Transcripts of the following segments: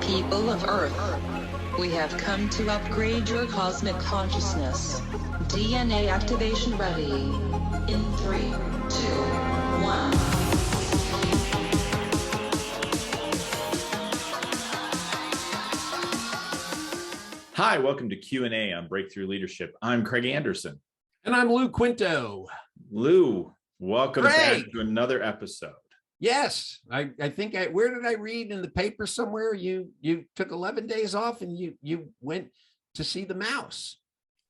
People of Earth, we have come to upgrade your cosmic consciousness. DNA activation ready. In 3, 2, 1. Hi, welcome to Q&A on Breakthrough Leadership. I'm Craig Anderson. And I'm Lou Quinto. Lou, welcome Craig. back to another episode. Yes, I think where did I read in the paper somewhere? You took 11 days off and you went to see the mouse.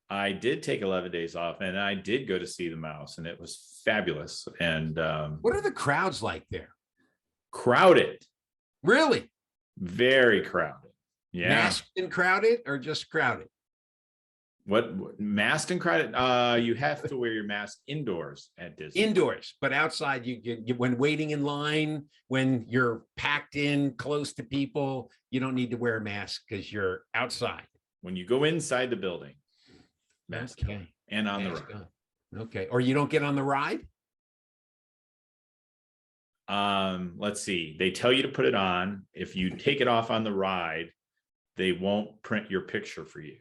I did take 11 days off and I did go to see the mouse and it was fabulous. And what are the crowds like there? Crowded. Really? Very crowded. Yeah. Masked and crowded or just crowded? What masked and crowded? You have to wear your mask indoors at Disney. Indoors, but outside you when waiting in line, when you're packed in close to people, you don't need to wear a mask because you're outside. When you go inside the building, mask okay. And on mask the ride. On. Okay. Or you don't get on the ride? Let's see. They tell you to put it on. If you take it off on the ride, they won't print your picture for you.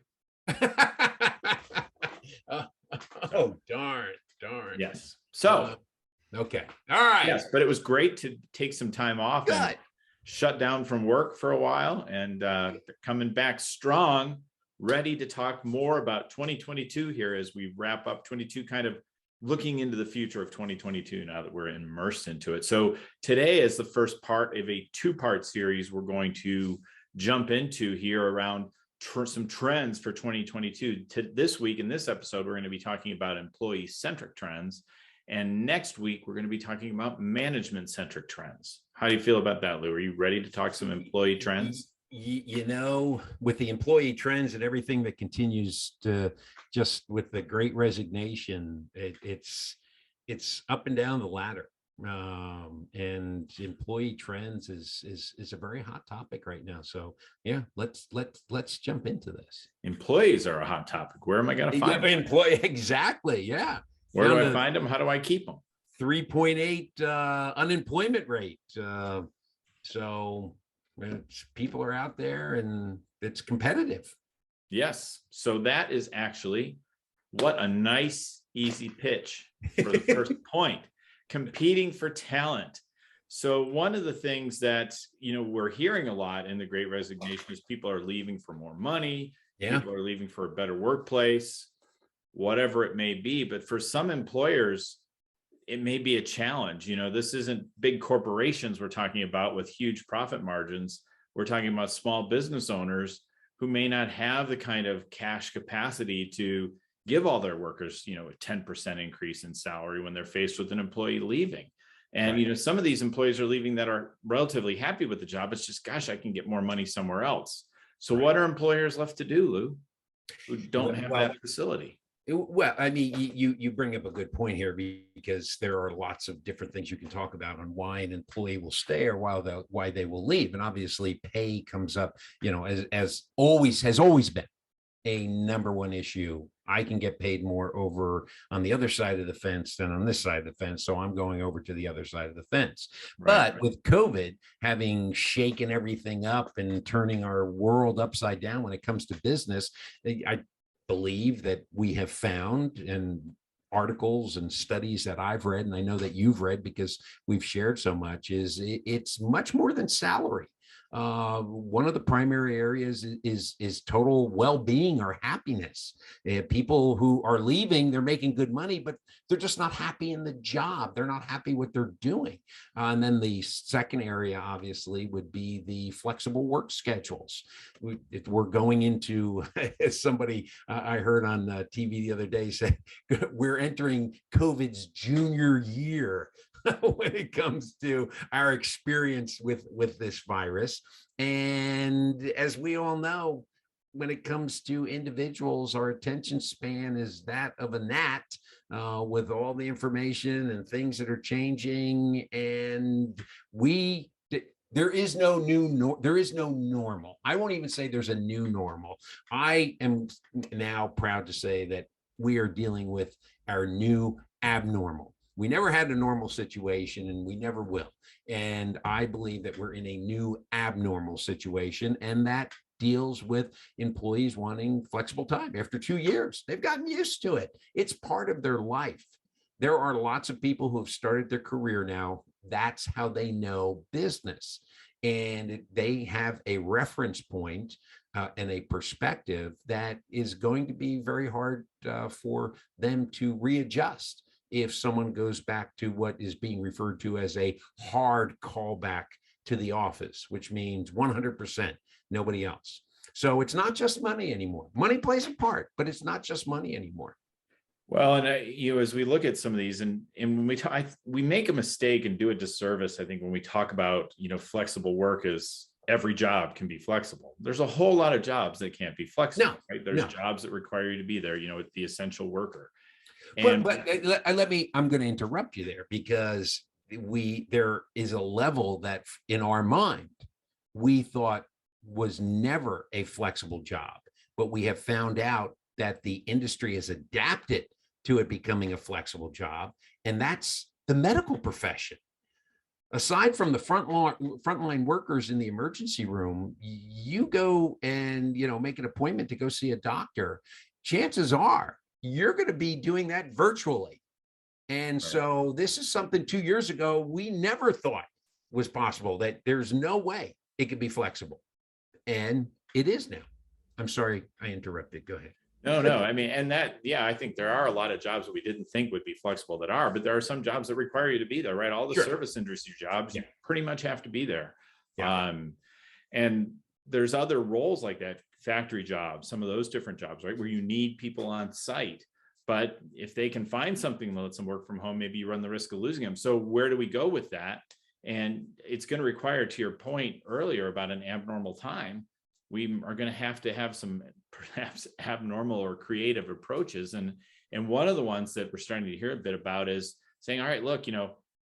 Oh, darn. Yes. So, okay. All right. Yes, but it was great to take some time off and shut down from work for a while and coming back strong, ready to talk more about 2022 here as we wrap up 22, kind of looking into the future of 2022 now that we're immersed into it. So today is the first part of a two-part series we're going to jump into here around some trends for 2022. This week in this episode, we're going to be talking about employee-centric trends. And next week, we're going to be talking about management-centric trends. How do you feel about that, Lou? Are you ready to talk some employee trends? You know, with the employee trends and everything that continues to just with the great resignation, it's up and down the ladder. And employee trends is a very hot topic right now. So yeah, let's jump into this. Employees are a hot topic. Where am I going to find them? Employee? Exactly. Yeah. Where do I find them? How do I keep them? 3.8 unemployment rate. So people are out there and it's competitive. Yes. So that is actually what a nice, easy pitch for the first point. Competing for talent. So one of the things that, we're hearing a lot in the Great Resignation is people are leaving for more money. Yeah. People are leaving for a better workplace, whatever it may be. But for some employers, it may be a challenge. This isn't big corporations we're talking about with huge profit margins. We're talking about small business owners who may not have the kind of cash capacity to give all their workers, a 10% increase in salary when they're faced with an employee leaving. And, right. Some of these employees are leaving that are relatively happy with the job. It's just, gosh, I can get more money somewhere else. So what are employers left to do, Lou, who don't have that facility? Well, I mean, you bring up a good point here because there are lots of different things you can talk about on why an employee will stay or why they will leave. And obviously pay comes up, as always has always been a number one issue. I can get paid more over on the other side of the fence than on this side of the fence. So I'm going over to the other side of the fence. But with COVID having shaken everything up and turning our world upside down when it comes to business, I believe that we have found in articles and studies that I've read, and I know that you've read because we've shared so much, is it's much more than salary. One of the primary areas is total well-being or happiness. People who are leaving, they're making good money, but they're just not happy in the job. They're not happy what they're doing. And then the second area, obviously, would be the flexible work schedules. We're going into, as somebody I heard on TV the other day say, we're entering COVID's junior year when it comes to our experience with this virus. And as we all know, when it comes to individuals, our attention span is that of a gnat with all the information and things that are changing. And there is no normal. I won't even say there's a new normal. I am now proud to say that we are dealing with our new abnormal. We never had a normal situation, and we never will. And I believe that we're in a new abnormal situation, and that deals with employees wanting flexible time. After 2 years, they've gotten used to it. It's part of their life. There are lots of people who have started their career now. That's how they know business. And they have a reference point and a perspective that is going to be very hard for them to readjust if someone goes back to what is being referred to as a hard callback to the office, which means 100%, nobody else. So it's not just money anymore. Money plays a part, but it's not just money anymore. Well, and as we look at some of these, and when we talk, we make a mistake and do a disservice, I think, when we talk about, flexible work is every job can be flexible. There's a whole lot of jobs that can't be flexible, right? There's jobs that require you to be there, with the essential worker. And but I'm going to interrupt you there, because there is a level that in our mind we thought was never a flexible job, but we have found out that the industry has adapted to it becoming a flexible job, and that's the medical profession. Aside from the frontline workers in the emergency room, you go and make an appointment to go see a doctor, chances are you're going to be doing that virtually. And so this is something 2 years ago we never thought was possible, that there's no way it could be flexible, and it is now. I'm sorry I interrupted. Go ahead. No, I mean, and I think there are a lot of jobs that we didn't think would be flexible that are, but there are some jobs that require you to be there, right? All the service industry jobs, you pretty much have to be there. And there's other roles like that, factory jobs, some of those different jobs, right? Where you need people on site, but if they can find something that lets them work from home, maybe you run the risk of losing them. So where do we go with that? And it's going to require, to your point earlier about an abnormal time, we are going to have some perhaps abnormal or creative approaches. And one of the ones that we're starting to hear a bit about is saying, all right, look,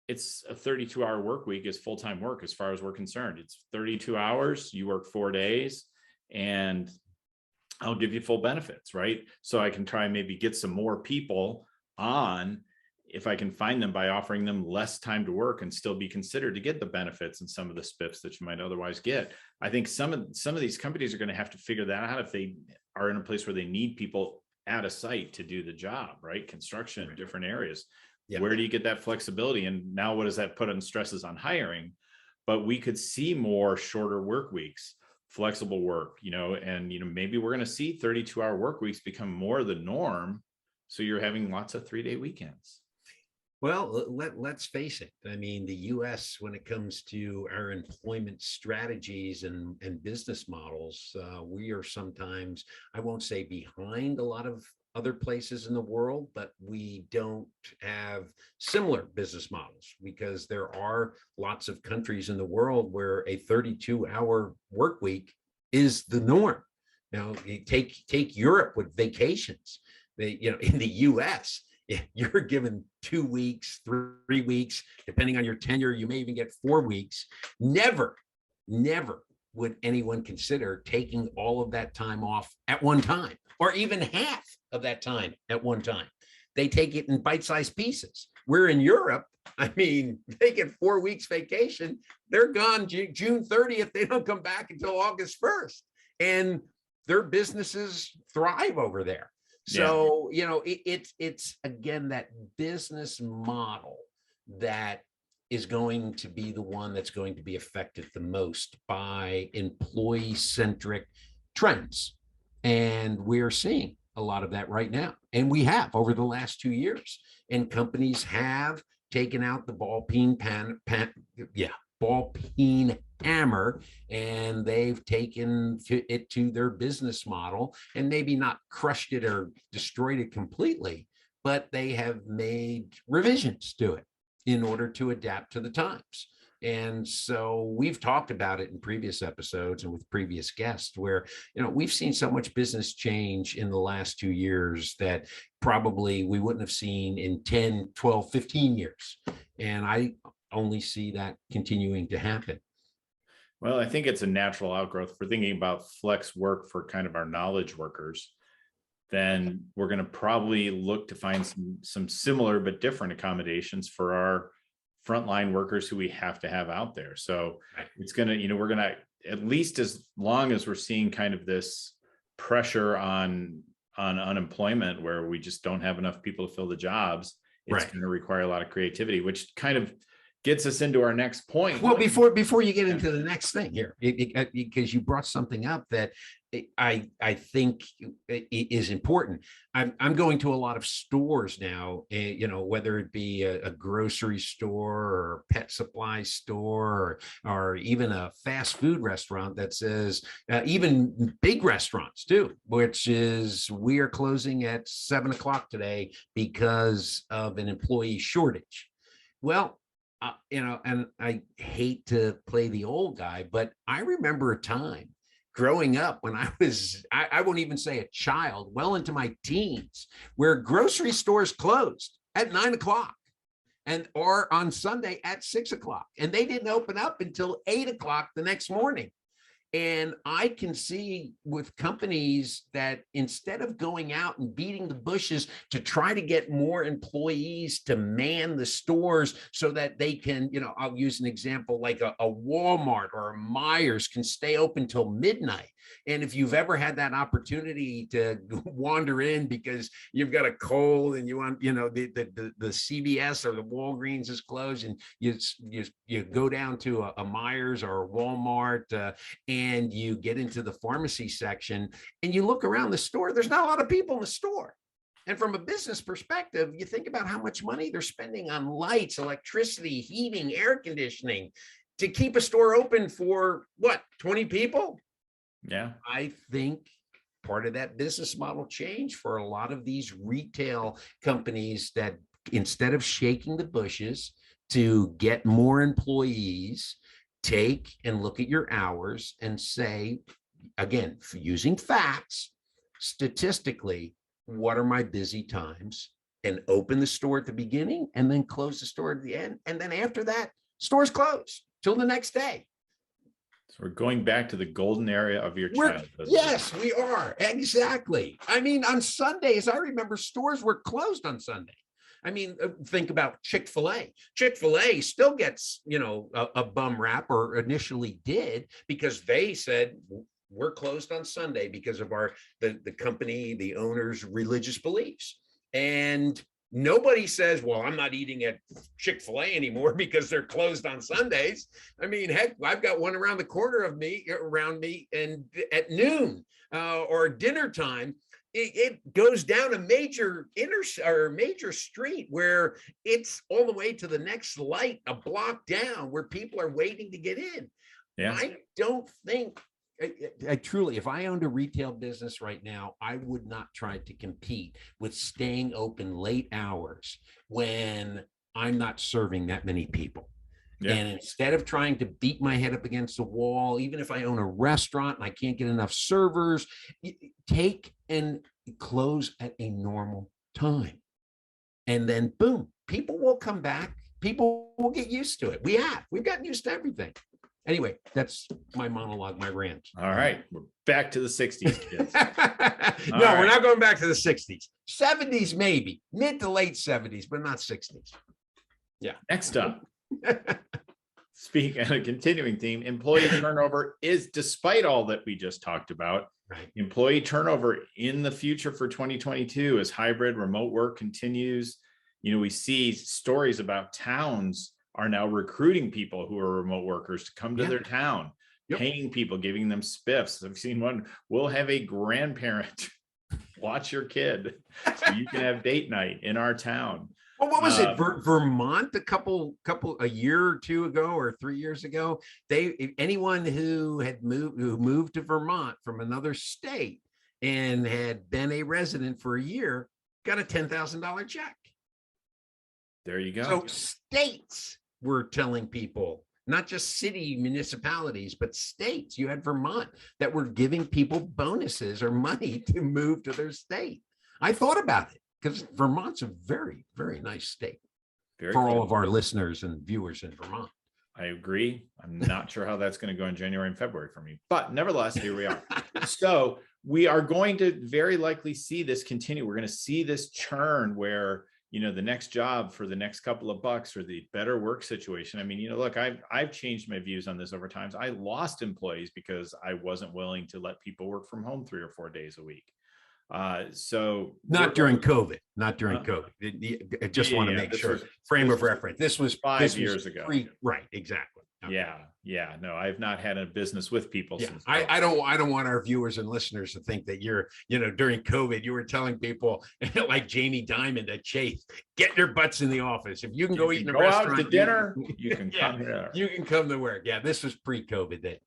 it's a 32-hour work week is full-time work as far as we're concerned. It's 32 hours, you work 4 days, and I'll give you full benefits, right? So I can try and maybe get some more people on, if I can find them, by offering them less time to work and still be considered to get the benefits and some of the spiffs that you might otherwise get. I think some of these companies are going to have to figure that out if they are in a place where they need people at a site to do the job, right? Construction, different areas. Where do you get that flexibility? And now what does that put on stresses on hiring? But we could see more shorter work weeks, flexible work, and maybe we're going to see 32-hour work weeks become more the norm. So you're having lots of 3-day weekends. Well, let's face it. I mean, the U.S., when it comes to our employment strategies and business models, we are sometimes, I won't say behind a lot of other places in the world, but we don't have similar business models, because there are lots of countries in the world where a 32-hour work week is the norm. Now, you take Europe with vacations. In the U.S., you're given 2 weeks, 3 weeks, depending on your tenure, you may even get 4 weeks. Never would anyone consider taking all of that time off at one time, or even half of that time at one time. They take it in bite-sized pieces. We're in Europe. I mean, they get 4 weeks vacation. They're gone June 30th. They don't come back until August 1st. And their businesses thrive over there. So, it's again, that business model that is going to be the one that's going to be affected the most by employee-centric trends. And we're seeing a lot of that right now. And we have over the last 2 years. And companies have taken out the ball peen hammer, and they've taken it to their business model, and maybe not crushed it or destroyed it completely, but they have made revisions to it in order to adapt to the times. And so we've talked about it in previous episodes and with previous guests, where, we've seen so much business change in the last 2 years that probably we wouldn't have seen in 10, 12, 15 years. And I only see that continuing to happen. Well, I think it's a natural outgrowth. For thinking about flex work for kind of our knowledge workers, then we're going to probably look to find some similar but different accommodations for our frontline workers who we have to have out there. So it's going to, we're going to, at least as long as we're seeing kind of this pressure on unemployment where we just don't have enough people to fill the jobs, it's going to require a lot of creativity, which kind of gets us into our next point. Well, before you get into the next thing here, because you brought something up that I think is important. I'm going to a lot of stores now, whether it be a grocery store or a pet supply store or even a fast food restaurant that says, even big restaurants too, which is, we are closing at 7 o'clock today because of an employee shortage. Well, and I hate to play the old guy, but I remember a time growing up when I won't even say a child, well into my teens, where grocery stores closed at 9 o'clock or on Sunday at 6 o'clock. And they didn't open up until 8 o'clock the next morning. And I can see with companies that instead of going out and beating the bushes to try to get more employees to man the stores so that they can, I'll use an example like a Walmart or a Myers can stay open till midnight. And if you've ever had that opportunity to wander in because you've got a cold and you want, the CVS or the Walgreens is closed, and you go down to a Myers or a Walmart and you get into the pharmacy section and you look around the store, there's not a lot of people in the store. And from a business perspective, you think about how much money they're spending on lights, electricity, heating, air conditioning to keep a store open for 20 people? Yeah. I think part of that business model change for a lot of these retail companies that instead of shaking the bushes to get more employees, take and look at your hours and say, again, using facts, statistically, what are my busy times, and open the store at the beginning and then close the store at the end. And then after that, store's closed till the next day. So we're going back to the golden era of your childhood. Yes, we are. Exactly. I mean, on Sundays, I remember stores were closed on Sunday. I mean, think about Chick-fil-A. Chick-fil-A still gets, a bum rap, or initially did, because they said, we're closed on Sunday because of the company, the owner's religious beliefs. And nobody says, well, I'm not eating at Chick-fil-A anymore because they're closed on Sundays. I mean, heck, I've got one around the corner of me, around me, and at noon or dinner time, it goes down a major major street where it's all the way to the next light, a block down, where people are waiting to get in. Yeah. I don't think, I truly, if I owned a retail business right now, I would not try to compete with staying open late hours when I'm not serving that many people. Yeah. And instead of trying to beat my head up against the wall, even if I own a restaurant and I can't get enough servers, take and close at a normal time. And then boom, people will come back. People will get used to it. We've gotten used to everything. Anyway, that's my monologue, my rant. All right. We're back to the 60s, kids. We're not going back to the 60s. 70s, maybe. Mid to late 70s, but not 60s. Yeah. Next up. Speaking of a continuing theme, employee turnover is, despite all that we just talked about, employee turnover in the future for 2022 as hybrid remote work continues. We see stories about towns are now recruiting people who are remote workers to come to their town, paying people, giving them spiffs. I've seen one, we'll have a grandparent watch your kid so you can have date night in our town. Well, what was it? Vermont, a year or two ago or 3 years ago, anyone who moved to Vermont from another state and had been a resident for a year got a $10,000 check. There you go. So states were telling people, not just city municipalities, but states. You had Vermont that were giving people bonuses or money to move to their state. I thought about it, because Vermont's a very, very nice state for all of our listeners and viewers in Vermont. I agree. I'm not sure how that's going to go in January and February for me, but nevertheless, here we are. So we are going to very likely see this continue. We're going to see this churn where, the next job for the next couple of bucks or the better work situation. I mean, look, I've changed my views on this over time. I lost employees because I wasn't willing to let people work from home 3 or 4 days a week. So not during COVID. I just want to make sure frame of reference. This was 5 years ago. Right. Exactly. Okay. Yeah. No, I've not had a business with people since. I don't want our viewers and listeners to think that you're, during COVID, you were telling people like Jamie Dimon at Chase, get your butts in the office. If you can go eat in a restaurant, out to dinner, you can come here. You can come to work. Yeah. This was pre-COVID that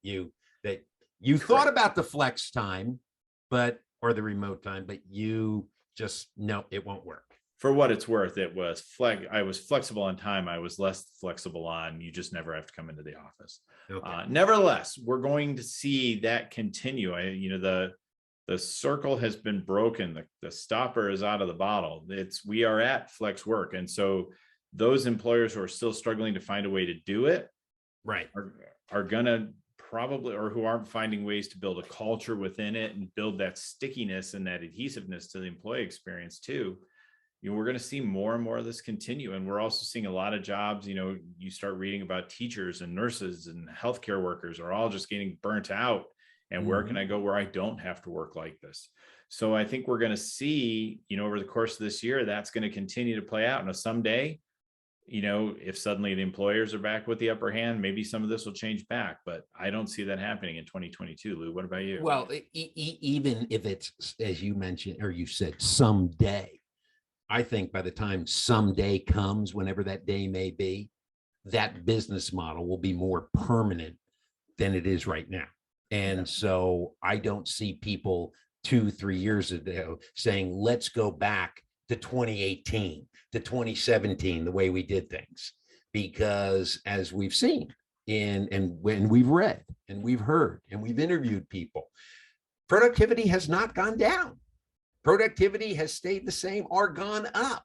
you thought about the flex time, or the remote time, but you just, no, it won't work. For what it's worth, I was flexible on time. I was less flexible on, you just never have to come into the office. Okay. Nevertheless, we're going to see that continue. The circle has been broken. The stopper is out of the bottle. We are at flex work. And so those employers who are still struggling to find a way to do it, right, are going to probably, or who aren't finding ways to build a culture within it and build that stickiness and that adhesiveness to the employee experience too. We're going to see more and more of this continue. And we're also seeing a lot of jobs, you start reading about teachers and nurses and healthcare workers are all just getting burnt out. And where can I go where I don't have to work like this? So I think we're going to see, over the course of this year, that's going to continue to play out. Now, someday, if suddenly the employers are back with the upper hand, maybe some of this will change back, but I don't see that happening in 2022. Lou, what about you? Well, even if it's, as you mentioned, or you said someday, I think by the time someday comes, whenever that day may be, that business model will be more permanent than it is right now. And so I don't see people 2-3 years ago saying, let's go back to 2018, to 2017, the way we did things. Because as we've seen and when we've read and we've heard and we've interviewed people, productivity has not gone down. Productivity has stayed the same or gone up.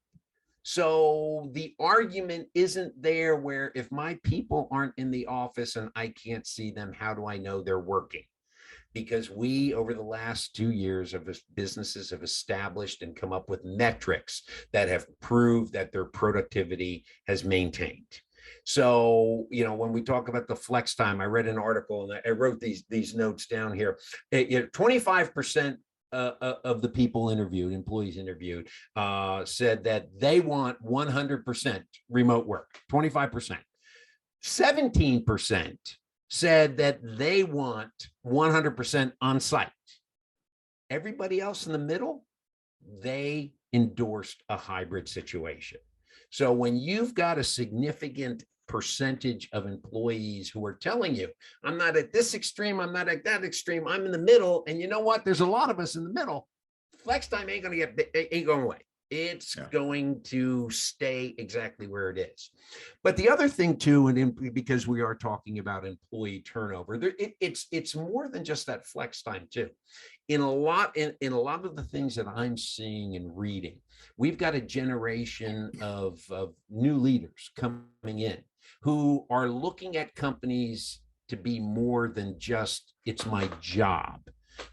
So the argument isn't there where if my people aren't in the office and I can't see them, how do I know they're working? Because we, over the last 2 years of businesses have established and come up with metrics that have proved that their productivity has maintained. So, when we talk about the flex time, I read an article and I wrote these notes down here. 25% of the people interviewed, employees interviewed, said that they want 100% remote work, 25%. 17% said that they want 100% on site. Everybody else in the middle, they endorsed a hybrid situation. So when you've got a significant percentage of employees who are telling you, I'm not at this extreme, I'm not at that extreme, I'm in the middle. And you know what? There's a lot of us in the middle. Flex time ain't going away. It's going to stay exactly where it is. But the other thing too, and because we are talking about employee turnover, it's more than just that flex time too. In a lot of the things that I'm seeing and reading, we've got a generation of new leaders coming in who are looking at companies to be more than just, it's my job,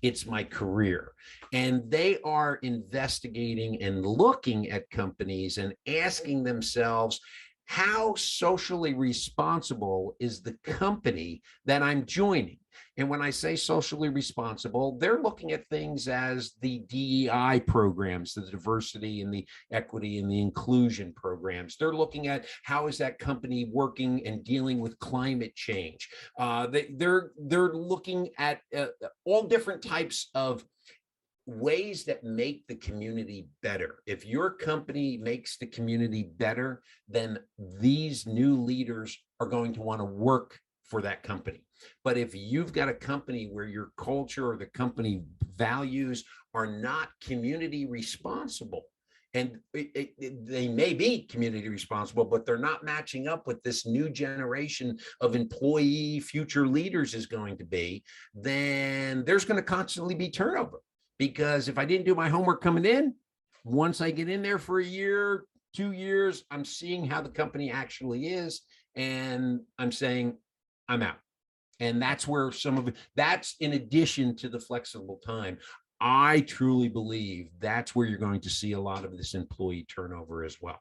it's my career. And they are investigating and looking at companies and asking themselves, how socially responsible is the company that I'm joining? And when I say socially responsible, they're looking at things as the DEI programs, the diversity and the equity and the inclusion programs. They're looking at how is that company working and dealing with climate change. They're looking at all different types of ways that make the community better. If your company makes the community better, then these new leaders are going to want to work for that company. But if you've got a company where your culture or the company values are not community responsible, and they may be community responsible, but they're not matching up with this new generation of employee future leaders is going to be, then there's going to constantly be turnover. Because if I didn't do my homework coming in, once I get in there for a year, 2 years, I'm seeing how the company actually is, and I'm saying I'm out. And that's where some of it, that's in addition to the flexible time. I truly believe that's where you're going to see a lot of this employee turnover as well.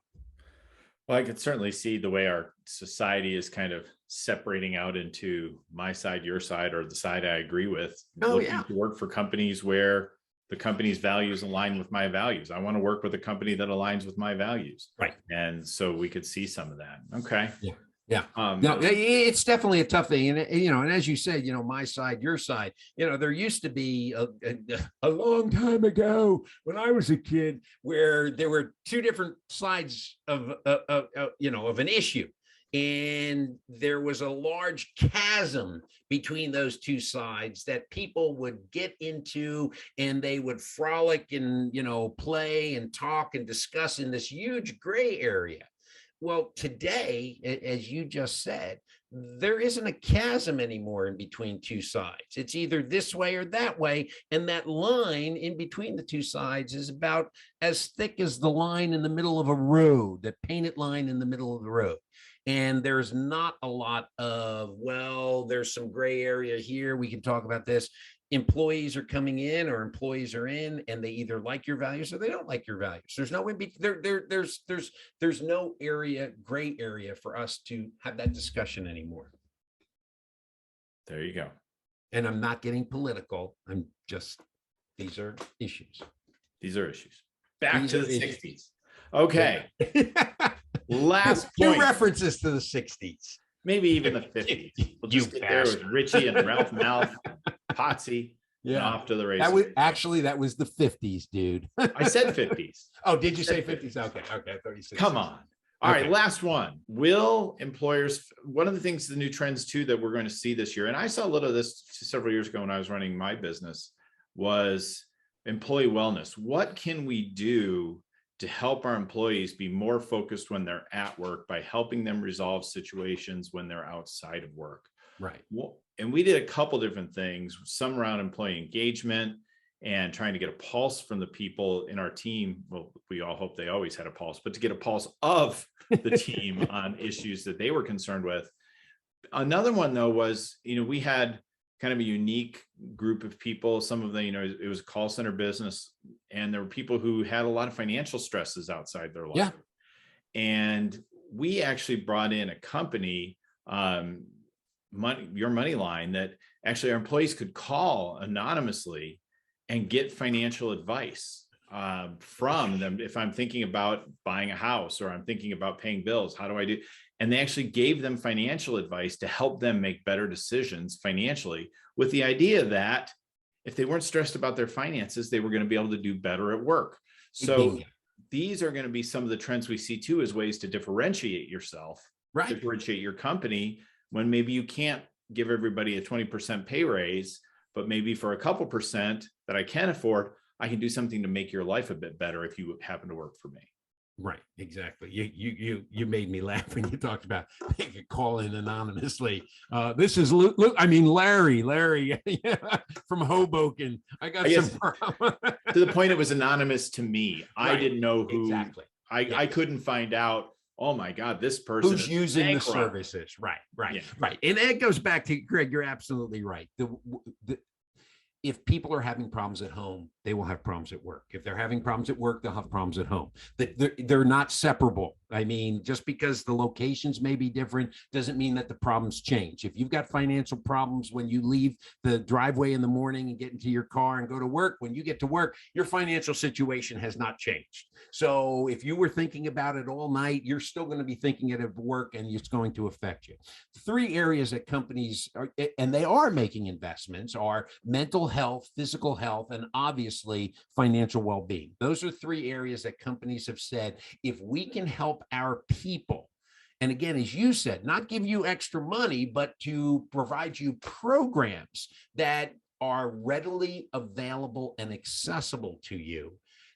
Well, I could certainly see the way our society is kind of separating out into my side, your side, or the side I agree with. Looking to work for companies where the company's values align with my values. I want to work with a company that aligns with my values. Right. And so we could see some of that. Okay. Yeah. Yeah. No, it's definitely a tough thing. And, and as you said, my side, your side, there used to be a long time ago when I was a kid where there were two different sides of an issue. And there was a large chasm between those two sides that people would get into, and they would frolic and, play and talk and discuss in this huge gray area. Well, today, as you just said, there isn't a chasm anymore in between two sides. It's either this way or that way. And that line in between the two sides is about as thick as the line in the middle of a road, that painted line in the middle of the road. And there's not a lot of, well, there's some gray area here. We can talk about this. Employees are coming in or employees are in, and they either like your values or they don't like your values. There's no there's no gray area for us to have that discussion anymore. There you go. And I'm not getting political. I'm just, these are issues. These are issues. Back to the 60s. Okay. Last point. Two references to the 60s. Maybe even the 50s. We'll just get there with Richie and Ralph Malph, Potsy, and off to the races. That was the 50s, dude. I said 50s. Oh, did you say 50s? Okay. I thought you said Come 60s. on. All right, last one. Will employers, one of the things, the new trends too, that we're going to see this year, and I saw a little of this several years ago when I was running my business, was employee wellness. What can we do to help our employees be more focused when they're at work by helping them resolve situations when they're outside of work? Right. Well, and we did a couple different things, some around employee engagement and trying to get a pulse from the people in our team. Well, we all hope they always had a pulse, but to get a pulse of the team on issues that they were concerned with. Another one though was, we had kind of a unique group of people. Some of them, it was a call center business, and there were people who had a lot of financial stresses outside their life. Yeah. And we actually brought in a company, Your Money Line, that actually our employees could call anonymously and get financial advice from them. If I'm thinking about buying a house or I'm thinking about paying bills, how do I do? And they actually gave them financial advice to help them make better decisions financially, with the idea that if they weren't stressed about their finances, they were going to be able to do better at work. So these are going to be some of the trends we see too, as ways to differentiate yourself, right? Differentiate your company when maybe you can't give everybody a 20% pay raise, but maybe for a couple percent that I can afford, I can do something to make your life a bit better if you happen to work for me. Right, exactly. You made me laugh when you talked about they could call in anonymously. This is Larry from Hoboken. I got some problem. To the point it was anonymous to me. Right. I didn't know who. Exactly. I couldn't find out. Oh my God, this person who's using the services. Right. And that goes back to Greg. You're absolutely right. If people are having problems at home, they will have problems at work. If they're having problems at work, they'll have problems at home. They're not separable. I mean, just because the locations may be different doesn't mean that the problems change. If you've got financial problems when you leave the driveway in the morning and get into your car and go to work, when you get to work, your financial situation has not changed. So if you were thinking about it all night, you're still going to be thinking it at work, and it's going to affect you. 3 areas that companies are, and they are making investments, are mental health, physical health, and obviously financial well-being. Those are 3 areas that companies have said, if we can help our people, and again, as you said, not give you extra money, but to provide you programs that are readily available and accessible to you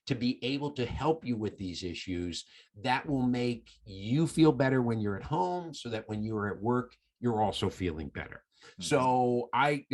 to be able to help you with these issues, that will make you feel better when you're at home, so that when you're at work, you're also feeling better. So I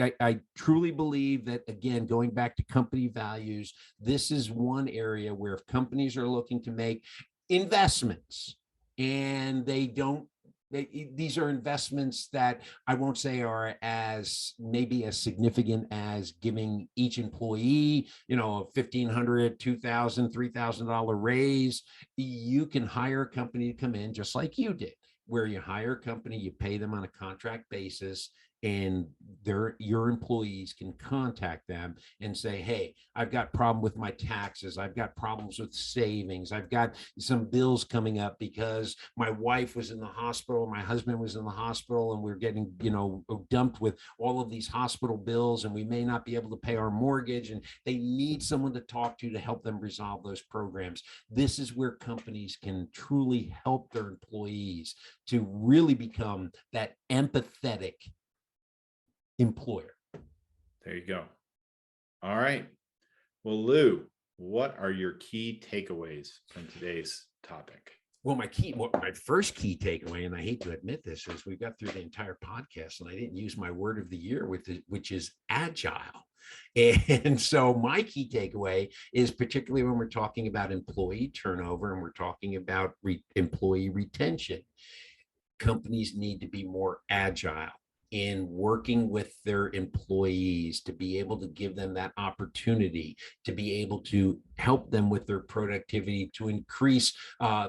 truly believe that, again, going back to company values, this is one area where if companies are looking to make investments and they don't these are investments that I won't say are as maybe as significant as giving each employee, a $1,500, $2,000, $3,000 raise. You can hire a company to come in just like you did, where you hire a company, you pay them on a contract basis, and your employees can contact them and say, hey, I've got a problem with my taxes, I've got problems with savings, I've got some bills coming up because my wife was in the hospital, my husband was in the hospital, and we're getting dumped with all of these hospital bills, and we may not be able to pay our mortgage, and they need someone to talk to help them resolve those programs. This is where companies can truly help their employees to really become that empathetic employer. There you go. All right. Well, Lou, what are your key takeaways from today's topic? Well, my first key takeaway, and I hate to admit this, is we got through the entire podcast and I didn't use my word of the year, which is agile. And so my key takeaway is, particularly when we're talking about employee turnover and we're talking about employee retention, companies need to be more agile in working with their employees, to be able to give them that opportunity, to be able to help them with their productivity, to increase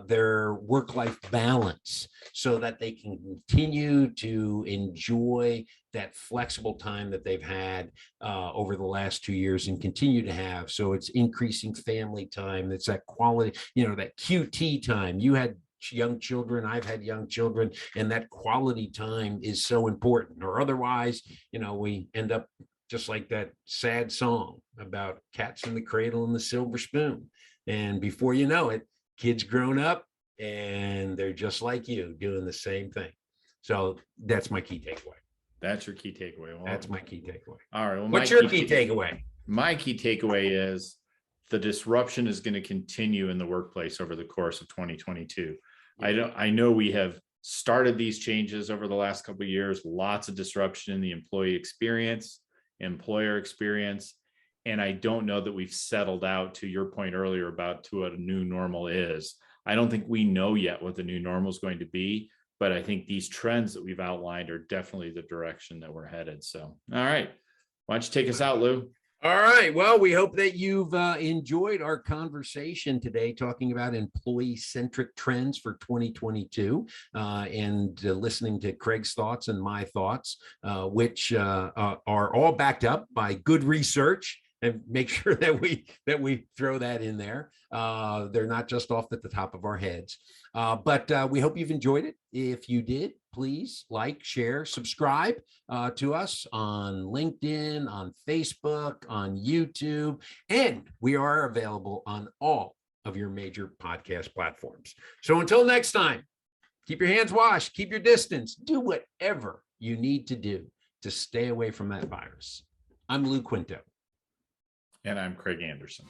their work-life balance so that they can continue to enjoy that flexible time that they've had over the last 2 years and continue to have. So it's increasing family time. It's that quality, that QT time. You had young children, I've had young children, and that quality time is so important, or otherwise, we end up just like that sad song about cats in the cradle and the silver spoon. And before you know it, kids grown up and they're just like you, doing the same thing. So that's my key takeaway. That's your key takeaway. Well, that's my key takeaway. All right. Well, what's your key takeaway? My key takeaway is the disruption is going to continue in the workplace over the course of 2022. I know we have started these changes over the last couple of years, lots of disruption in the employee experience, employer experience, and I don't know that we've settled out, to your point earlier about to what a new normal is. I don't think we know yet what the new normal is going to be, but I think these trends that we've outlined are definitely the direction that we're headed. So, all right, why don't you take us out, Lou? All right. Well, we hope that you've enjoyed our conversation today, talking about employee-centric trends for 2022, and listening to Craig's thoughts and my thoughts, which are all backed up by good research. And make sure that we throw that in there. They're not just off at the top of our heads. But we hope you've enjoyed it. If you did, please like, share, subscribe to us on LinkedIn, on Facebook, on YouTube, and we are available on all of your major podcast platforms. So until next time, keep your hands washed, keep your distance, do whatever you need to do to stay away from that virus. I'm Lou Quinto. And I'm Craig Anderson.